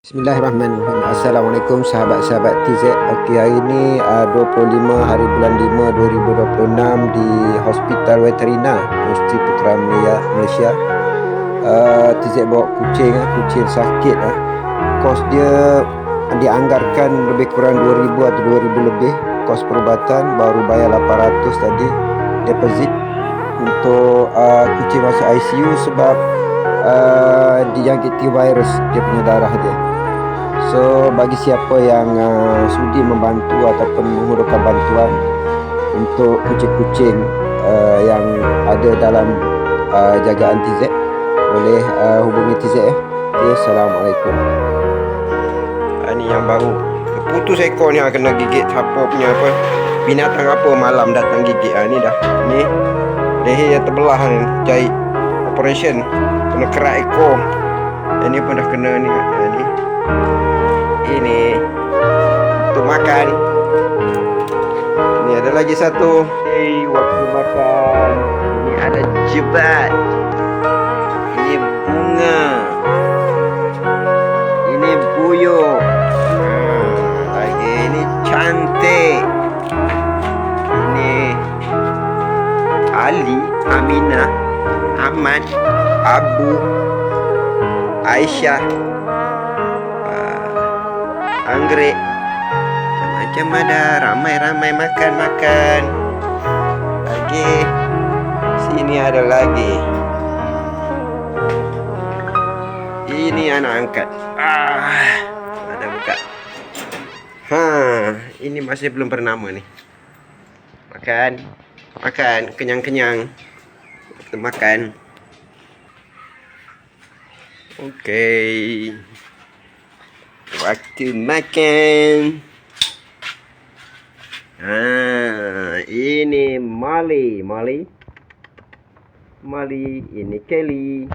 Bismillahirrahmanirrahim. Assalamualaikum sahabat-sahabat TZ. Okey, hari ni 25 hari bulan 5 2026 di Hospital Veterina Universiti Putra Malaysia. TZ bawa kucing sakit. Kos dia dianggarkan lebih kurang 2000 atau 2000 lebih. Kos perubatan baru bayar 800 tadi deposit untuk kucing masuk ICU sebab dijangkiti virus dia punya darah dia. So bagi siapa yang sudi membantu ataupun menghururkan bantuan untuk kucing-kucing yang ada dalam jagaan TZ, boleh hubungi TZ ya. Okay, Assalamualaikum. Ini yang baru putus ekornya, kena gigit siapa punya apa, binatang apa malam datang gigit. Ni dah, ni leher yang terbelah ni, jahit operation, kena kerat ekor. Ini pun dah kena ni. Ini untuk makan. Ini ada lagi satu. Waktu makan. Ini ada jebat. Ini bunga. Ini buyuk. Lagi ini cantik. Ini Ali, Aminah, Ahmad, Abu, Aisyah, anggrek, macam-macam ada. Ramai-ramai makan. Lagi sini ada lagi. Ini anak angkat. Ada buka. Ini masih belum bernama ni. Makan, kenyang-kenyang. Kita makan. Okey. Waktu makan. Ini Molly, ini Kelly.